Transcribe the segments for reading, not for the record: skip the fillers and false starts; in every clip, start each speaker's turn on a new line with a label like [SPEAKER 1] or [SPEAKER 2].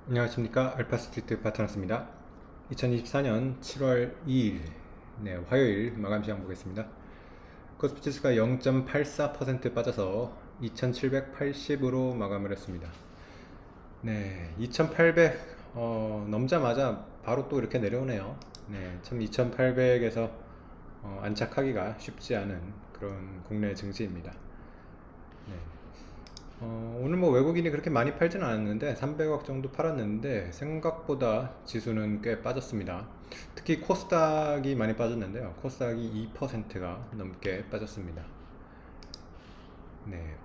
[SPEAKER 1] 안녕하십니까. 알파스트리트 파트너스입니다. 2024년 7월 2일 화요일 마감 시장 보겠습니다. 코스피 지수가 0.84% 빠져서 2780으로 마감을 했습니다. 2800 넘자마자 바로 또 이렇게 내려오네요. 참 2800에서 안착하기가 쉽지 않은 그런 국내 증시입니다. 네. 오늘 뭐 외국인이 그렇게 많이 팔지는 않았는데 300억 정도 팔았는데 생각보다 지수는 꽤 빠졌습니다. 특히 코스닥이 많이 빠졌는데요. 코스닥이 2%가 넘게 빠졌습니다.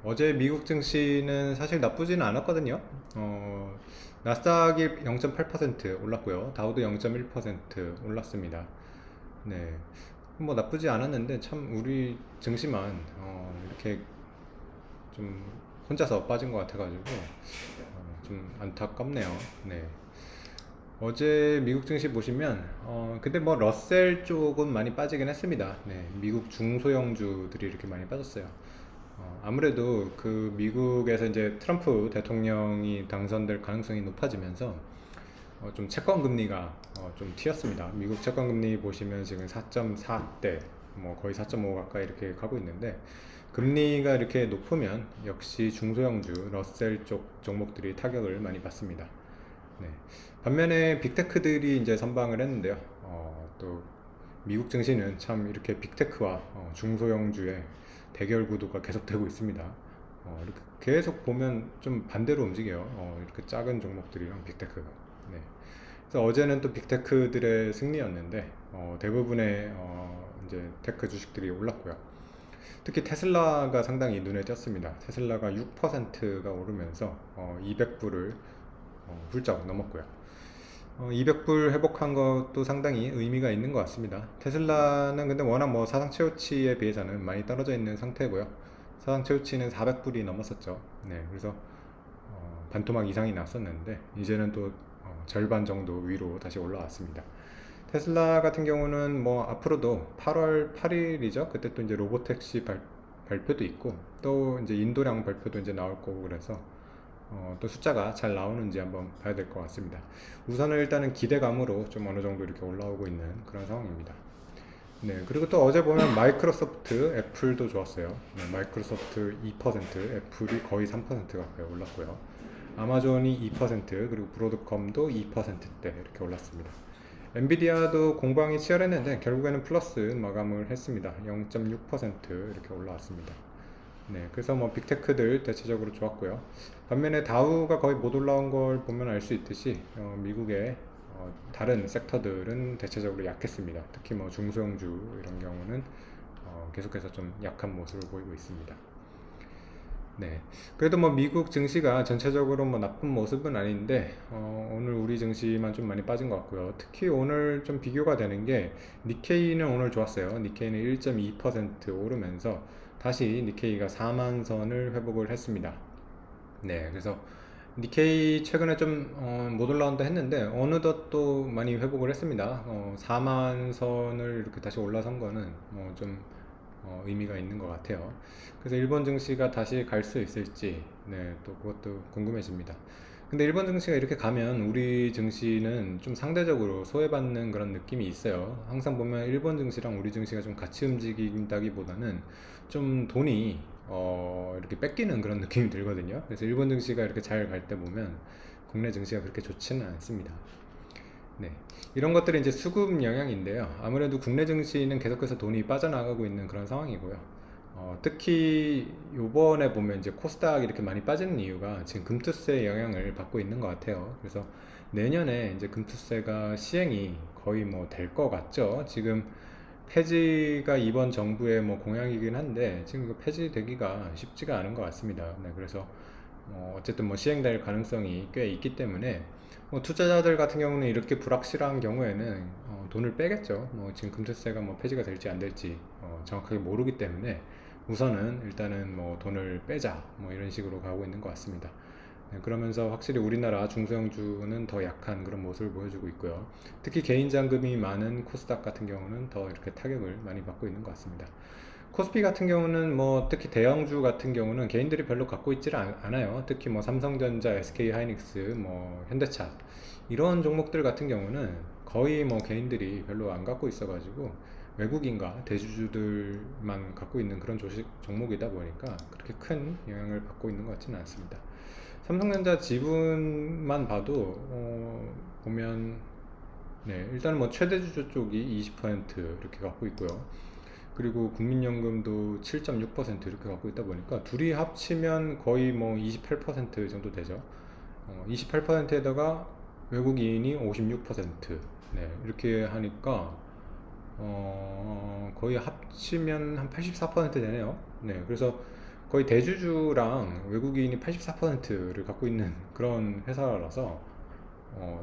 [SPEAKER 1] 어제 미국 증시는 사실 나쁘지는 않았거든요. 나스닥이 0.8% 올랐고요. 다우도 0.1% 올랐습니다. 네, 뭐 나쁘지 않았는데 참 우리 증시만 이렇게 좀 혼자서 빠진 것 같아가지고 좀 안타깝네요. 네. 어제 미국 증시 보시면 근데 뭐 러셀 쪽은 많이 빠지긴 했습니다. 미국 중소형주들이 이렇게 많이 빠졌어요. 아무래도 그 미국에서 이제 트럼프 대통령이 당선될 가능성이 높아지면서 좀 채권 금리가 좀 튀었습니다. 미국 채권 금리 보시면 지금 4.4대 뭐 거의 4.5 가까이 이렇게 가고 있는데 금리가 이렇게 높으면 역시 중소형주 러셀 쪽 종목들이 타격을 많이 받습니다. 네. 반면에 빅테크들이 이제 선방을 했는데요. 또 미국 증시는 참 이렇게 빅테크와 중소형주의 대결 구도가 계속되고 있습니다. 이렇게 계속 보면 좀 반대로 움직여요. 이렇게 작은 종목들이랑 빅테크가. 네. 그래서 어제는 또 빅테크들의 승리였는데 대부분의 이제 테크 주식들이 올랐고요. 특히 테슬라가 상당히 눈에 띄었습니다. 테슬라가 6%가 오르면서 200불을 훌쩍 넘었고요. 200불 회복한 것도 상당히 의미가 있는 것 같습니다. 테슬라는 근데 워낙 뭐 사상 최고치에 비해서는 많이 떨어져 있는 상태고요. 사상 최고치는 400불이 넘었었죠. 그래서 반토막 이상이 났었는데 이제는 또 절반 정도 위로 다시 올라왔습니다. 테슬라 같은 경우는 뭐 앞으로도 8월 8일이죠. 그때 또 이제 로보택시 발표도 있고 또 이제 인도량 발표도 이제 나올 거고 그래서 또 숫자가 잘 나오는지 한번 봐야 될 것 같습니다. 우선은 일단은 기대감으로 좀 어느 정도 이렇게 올라오고 있는 그런 상황입니다. 그리고 또 어제 보면 마이크로소프트, 애플도 좋았어요. 마이크로소프트 2%, 애플이 거의 3% 가까이 올랐고요. 아마존이 2%, 그리고 브로드컴도 2%대 이렇게 올랐습니다. 엔비디아도 공방이 치열했는데 결국에는 플러스 마감을 했습니다. 0.6% 이렇게 올라왔습니다. 그래서 뭐 빅테크들 대체적으로 좋았고요. 반면에 다우가 거의 못 올라온 걸 보면 알 수 있듯이 미국의 다른 섹터들은 대체적으로 약했습니다. 특히 뭐 중소형주 이런 경우는 계속해서 좀 약한 모습을 보이고 있습니다. 그래도 뭐 미국 증시가 전체적으로 뭐 나쁜 모습은 아닌데 오늘 우리 증시만 좀 많이 빠진 것 같고요. 특히 오늘 좀 비교가 되는 게 니케이는 오늘 좋았어요. 니케이는 1.2% 오르면서 다시 니케이가 4만 선을 회복을 했습니다. 그래서 니케이 최근에 좀 못 올라온다 했는데 어느덧 또 많이 회복을 했습니다. 4만 선을 이렇게 다시 올라선 거는 좀 의미가 있는 것 같아요. 그래서 일본 증시가 다시 갈 수 있을지 또 그것도 궁금해집니다. 근데 일본 증시가 이렇게 가면 우리 증시는 좀 상대적으로 소외받는 그런 느낌이 있어요. 항상 보면 일본 증시랑 우리 증시가 좀 같이 움직인다기보다는 좀 돈이 이렇게 뺏기는 그런 느낌이 들거든요. 그래서 일본 증시가 이렇게 잘 갈 때 보면 국내 증시가 그렇게 좋지는 않습니다. 이런 것들이 이제 수급 영향인데요. 아무래도 국내 증시는 계속해서 돈이 빠져나가고 있는 그런 상황이고요. 특히 요번에 보면 이제 코스닥 이렇게 많이 빠지는 이유가 지금 금투세 영향을 받고 있는 것 같아요. 그래서 내년에 이제 금투세가 시행이 거의 뭐 될 것 같죠. 지금 폐지가 이번 정부의 뭐 공약이긴 한데 지금 이거 폐지되기가 쉽지가 않은 것 같습니다. 그래서 어쨌든 뭐 시행될 가능성이 꽤 있기 때문에 뭐 투자자들 같은 경우는 이렇게 불확실한 경우에는 돈을 빼겠죠. 뭐 지금 금투세가 뭐 폐지가 될지 안 될지 정확하게 모르기 때문에 우선은 일단은 뭐 돈을 빼자 뭐 이런 식으로 가고 있는 것 같습니다. 그러면서 확실히 우리나라 중소형주는 더 약한 그런 모습을 보여주고 있고요. 특히 개인 잔금이 많은 코스닥 같은 경우는 더 이렇게 타격을 많이 받고 있는 것 같습니다. 코스피 같은 경우는 뭐 특히 대형주 같은 경우는 개인들이 별로 갖고 있지를 않아요. 특히 뭐 삼성전자, SK하이닉스, 뭐 현대차 이런 종목들 같은 경우는 거의 뭐 개인들이 별로 안 갖고 있어가지고 외국인과 대주주들만 갖고 있는 그런 조식 종목이다 보니까 그렇게 큰 영향을 받고 있는 것 같지는 않습니다. 삼성전자 지분만 봐도 보면 네, 일단 뭐 최대주주 쪽이 20% 이렇게 갖고 있고요. 그리고 국민연금도 7.6% 이렇게 갖고 있다 보니까 둘이 합치면 거의 뭐 28% 정도 되죠. 28%에다가 외국인이 56%, 네, 이렇게 하니까 거의 합치면 한 84% 되네요. 네, 그래서 거의 대주주랑 외국인이 84%를 갖고 있는 그런 회사라서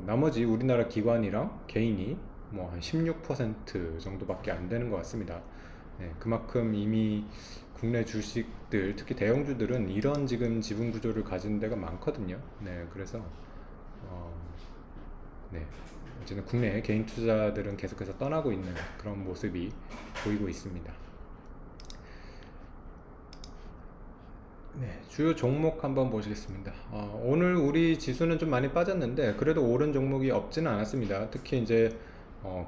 [SPEAKER 1] 나머지 우리나라 기관이랑 개인이 뭐 한 16% 정도밖에 안 되는 것 같습니다. 네, 그만큼 이미 국내 주식들, 특히 대형주들은 이런 지금 지분 구조를 가진 데가 많거든요. 네, 그래서 어, 네, 이제는 국내 개인 투자들은 계속해서 떠나고 있는 그런 모습이 보이고 있습니다. 네, 주요 종목 한번 보시겠습니다. 오늘 우리 지수는 좀 많이 빠졌는데 그래도 오른 종목이 없지는 않았습니다. 특히 이제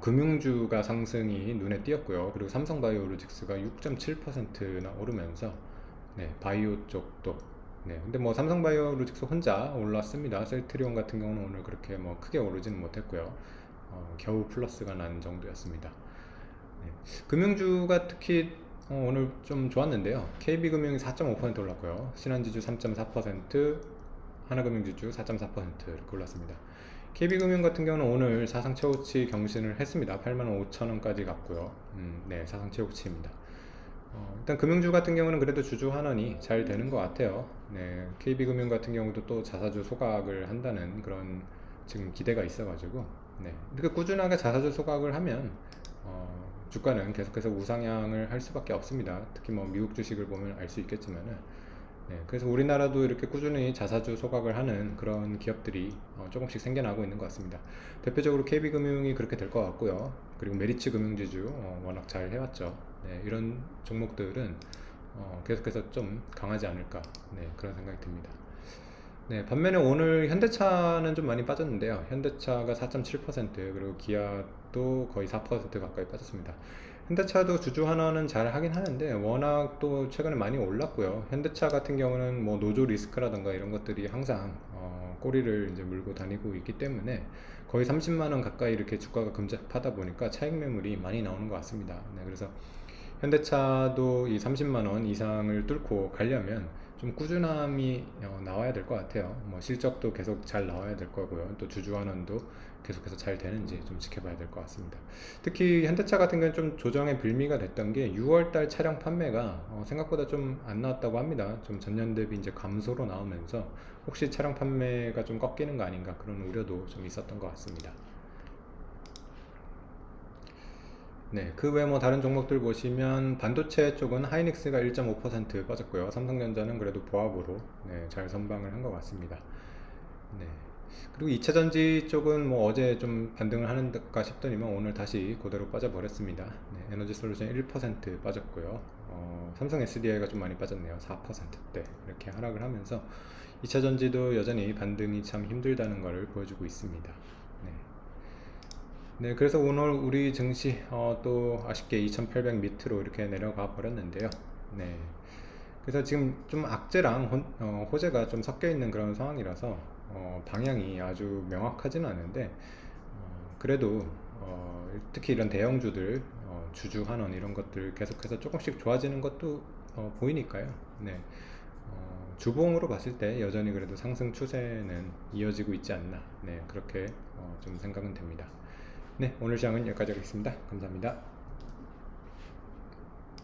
[SPEAKER 1] 금융주가 상승이 눈에 띄었고요. 그리고 삼성바이오로직스가 6.7%나 오르면서 네, 바이오 쪽도 네, 근데 뭐 삼성바이오로직스 혼자 올랐습니다. 셀트리온 같은 경우는 오늘 그렇게 뭐 크게 오르지는 못했고요. 겨우 플러스가 난 정도였습니다. 네. 금융주가 특히 오늘 좀 좋았는데요. KB금융이 4.5% 올랐고요. 신한지주 3.4%, 하나금융지주 4.4% 이렇게 올랐습니다. KB금융 같은 경우는 오늘 사상 최고치 경신을 했습니다. 85,000원까지 갔고요. 네, 사상 최고치입니다. 일단 금융주 같은 경우는 그래도 주주 환원이 잘 되는 것 같아요. 네, KB금융 같은 경우도 또 자사주 소각을 한다는 그런 지금 기대가 있어가지고 네, 이렇게 꾸준하게 자사주 소각을 하면 주가는 계속해서 우상향을 할 수밖에 없습니다. 특히 뭐 미국 주식을 보면 알 수 있겠지만은 네, 그래서 우리나라도 이렇게 꾸준히 자사주 소각을 하는 그런 기업들이 조금씩 생겨나고 있는 것 같습니다. 대표적으로 KB금융이 그렇게 될 것 같고요. 그리고 메리츠 금융지주 워낙 잘 해왔죠. 네, 이런 종목들은 계속해서 좀 강하지 않을까 네, 그런 생각이 듭니다. 네, 반면에 오늘 현대차는 좀 많이 빠졌는데요. 현대차가 4.7% 그리고 기아도 거의 4% 가까이 빠졌습니다. 현대차도 주주 환원은 잘 하긴 하는데 워낙 또 최근에 많이 올랐고요. 현대차 같은 경우는 뭐 노조 리스크라든가 이런 것들이 항상 꼬리를 이제 물고 다니고 있기 때문에 거의 30만 원 가까이 이렇게 주가가 급락하다 보니까 차익 매물이 많이 나오는 것 같습니다. 네, 그래서 현대차도 이 30만 원 이상을 뚫고 가려면 좀 꾸준함이 나와야 될 것 같아요. 뭐 실적도 계속 잘 나와야 될 거고요. 또 주주환원도 계속해서 잘 되는지 좀 지켜봐야 될 것 같습니다. 특히 현대차 같은 경우는 좀 조정의 빌미가 됐던 게 6월달 차량 판매가 생각보다 좀 안 나왔다고 합니다. 좀 전년 대비 이제 감소로 나오면서 혹시 차량 판매가 좀 꺾이는 거 아닌가 그런 우려도 좀 있었던 것 같습니다. 네, 그 외 뭐 다른 종목들 보시면 반도체 쪽은 하이닉스가 1.5% 빠졌고요. 삼성전자는 그래도 보합으로 네, 잘 선방을 한 것 같습니다. 네. 그리고 2차전지 쪽은 뭐 어제 좀 반등을 하는가 싶더니만 오늘 다시 그대로 빠져버렸습니다. 네, 에너지솔루션 1% 빠졌고요. 삼성 SDI가 좀 많이 빠졌네요. 4%대 이렇게 하락을 하면서 2차전지도 여전히 반등이 참 힘들다는 것을 보여주고 있습니다. 네. 네, 그래서 오늘 우리 증시 또 아쉽게 2800 밑으로 이렇게 내려가 버렸는데요. 네, 그래서 지금 좀 악재랑 호재가 좀 섞여 있는 그런 상황이라서 방향이 아주 명확하지는 않은데 그래도 특히 이런 대형주들 주주 환원 이런 것들 계속해서 조금씩 좋아지는 것도 보이니까요. 네, 주봉으로 봤을 때 여전히 그래도 상승 추세는 이어지고 있지 않나. 네, 그렇게 좀 생각은 됩니다. 네, 오늘 시장은 여기까지 하겠습니다. 감사합니다.